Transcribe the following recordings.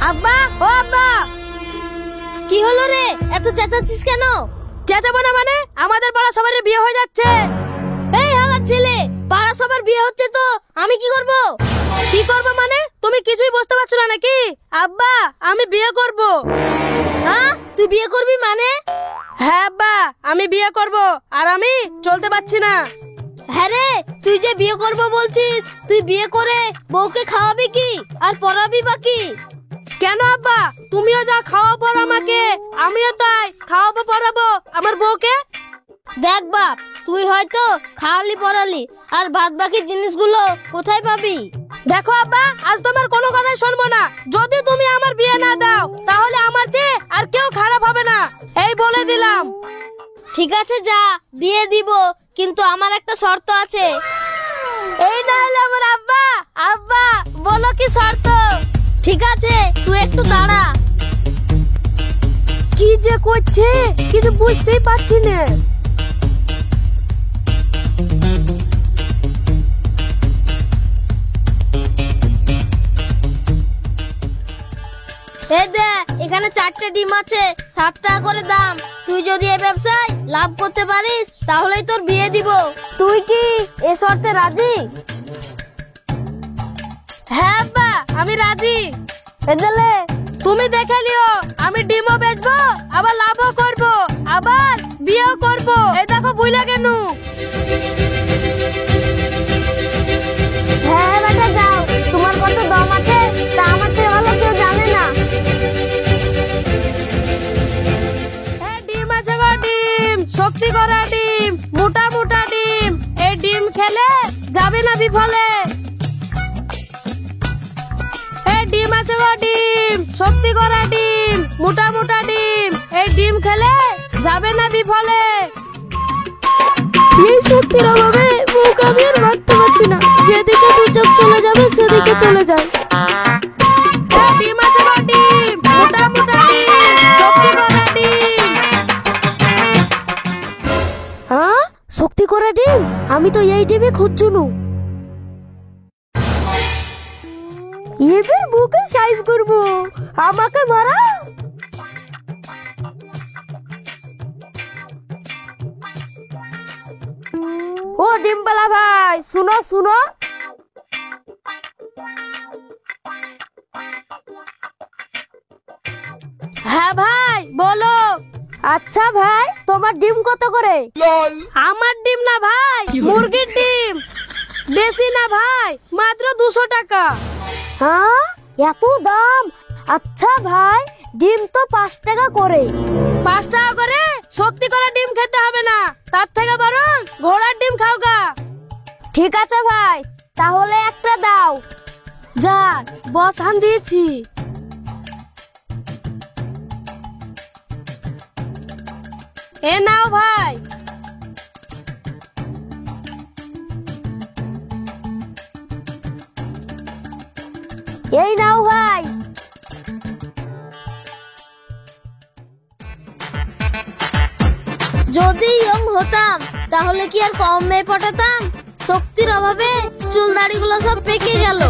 আব্বা, ও আব্বা, কি হলো রে, এত চেঁচাচ্ছিস কেন? চেঁচাবো না মানে? আমাদের পাড়া সবারই বিয়ে হয়ে যাচ্ছে। এই হালার ছেলে, পাড়া সবার বিয়ে হচ্ছে তো আমি কি করব? কি করবো মানে? তুমি কিছুই বুঝতে পারছো না নাকি? আব্বা, আমি বিয়ে করব। হ্যাঁ, তুই বিয়ে করবি মানে? হ্যাঁ আব্বা, আমি বিয়ে করব, আর আমি চলতে পারছি না। হ্যাঁ রে, তুই যে বিয়ে করব বলছিস, তুই বিয়ে করে বউকে খাওয়াবি কি আর পড়াবি বাকি? কেন আব্বা, তুমিও যা খাওয়াবো আমাকে, আমিও তাই খাওয়াবো পড়াবো আমার বউকে। দেখ বাপ, তুই হয়তো খাওয়ালি পড়ালি, আর বাদ বাকি জিনিসগুলো কোথায় পাবি? দেখো আব্বা, আজ তোমার কোনো কথাই শুনবো না। যদি তুমি আমার বিয়ে না দাও, তাহলে আমার চেয়ে আর কেউ খারাপ হবে না, এই বলে দিলাম। ঠিক আছে, যা, বিয়ে দিব, কিন্তু আমার একটা শর্ত আছে। এই না হলে আমার আব্বা। আব্বা, বলো কি শর্ত? ঠিক আছে, তুই একটু দাঁড়া। কি যে করছে কিছু বুঝতেই পারছি না। এই দে, এখানে 4টে ডিম আছে, 7 টাকা করে দাম। তুই যদি এই ব্যবসায় লাভ করতে পারিস, তাহলেই তোর বিয়ে দিব। তুই কি এ শর্তে রাজি? হ্যাঁ আব্বা, আমি রাজি। এদেলে তুমি দেখে লিও, আমি ডিমও বেচবো, আবার লাভও করব, আবার বিয়েও করব। এই দেখো বুইলা কেন। হ্যাঁ বেটা, যাও, তোমার কত দম আছে তা আমার থেকে ভালো কেউ জানে না। ডিম আছে গো, ডিম, শক্তি করা ডিম, মোটা মোটা ডিম। এই ডিম খেলে যাবে না বিফলে। এই ডিম আছে গো, ডিম, শক্তি করা ডিম, মোটা মোটা ডিম। এই ডিম খেলে যাবে না বিফলে। এই শক্তির অভাবে মুখ আমি আর ভাবতে পারছি না, যেদিকে দু চোখ চলে যাবে সেদিকে চলে যায়। এই ডিম আছে গো, ডিম, মোটা মোটা ডিম, শক্তি করা ডিম। হ্যাঁ, শক্তি করা ডিম? আমি তো এই ডিমে খুঁজছুনু। এবার বুকে সাইজ করব, আমাকে মারা। ও ডিমবালা ভাই, শুনো শুনো। হ্যাঁ ভাই, বলো। আচ্ছা ভাই, তোমার ডিম কত করে? আমার ডিম না ভাই, মুরগির ডিম। বেশি না ভাই, মাত্র 200 টাকা। হ্যাঁ, এত দাম? আচ্ছা ভাই, ডিম তো 5 টাকা করে। 5 টাকা করে শক্তি করা ডিম খেতে হবে না, তার থেকে বরং ঘোড়ার ডিম খাও গা। ঠিক আছে ভাই, তাহলে একটা দাও। যা, বস আন দিয়েছি। এ নাও ভাই। এই নাও ভাই। যদি ইয়ং হতাম, তাহলে কি আর কম মেয়ে পটাতাম? শক্তির অভাবে চুল দাড়িগুলো সব পেকে গেল।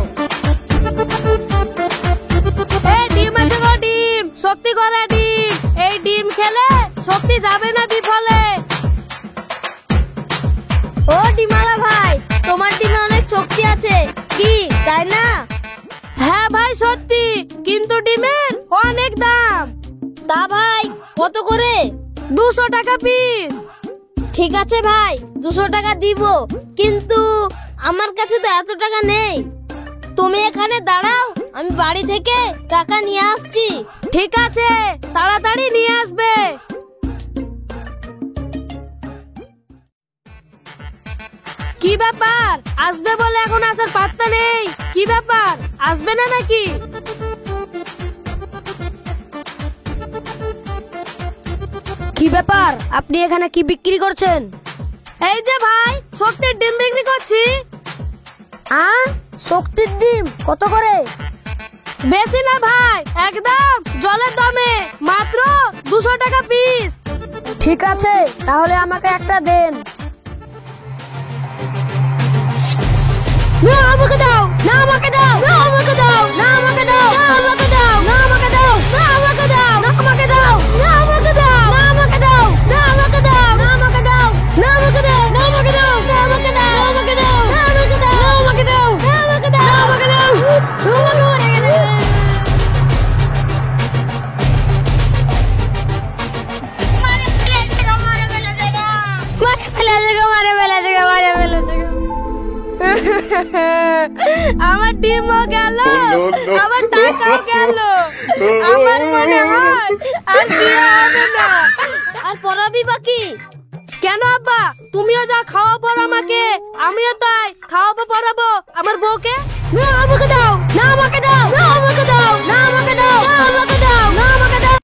এই ডিম আছে গো, ডিম, শক্তি করা ডিম। এই ডিম খেলে শক্তি যাবে না বিফলে। ও ডিমালা ভাই, তোমার ডিমে অনেক শক্তি আছে কি, তাই না? হ্যাঁ ভাই সত্যি, কিন্তু ডিমের অনেক দাম। তা ভাই, কত করে? 200 টাকা পিস। ঠিক আছে ভাই, 200 টাকা দিব, কিন্তু আমার কাছে তো এত টাকা নেই। তুমি এখানে দাঁড়াও, আমি বাড়ি থেকে টাকা নিয়ে আসছি। ঠিক আছে, তাড়াতাড়ি নিয়ে আসবে। কি ব্যাপার, আসবে বলে এখন আসার পাত্তা নেই? কি ব্যাপার, আসবে না নাকি? কি ব্যাপার, আপনি এখানে কি বিক্রি করছেন? এই যে ভাই, শক্তির ডিম বিক্রি করছি। শক্তির ডিম কত করে? বেশি না ভাই, একদম জলের দামে, মাত্র 200 টাকা পিস। ঠিক আছে, তাহলে আমাকে একটা দেন। না আমাকে দাও, না আমাকে দাও, না আমাকে দাও, না আমাকে দাও, না আমাকে দাও, না আমার ডিমও গেল, আমার টাকাও গেল। আমার মনে হয় আর বিয়ে হবে না। আর পড়াবি বাকি? কেন আব্বা, তুমিও যা খাওয়াবো আমাকে, আমিও তাই খাওয়াবো পড়াবো আমার বউকে। না আমাকে দাও, না আমাকে দাও, না আমাকে দাও, না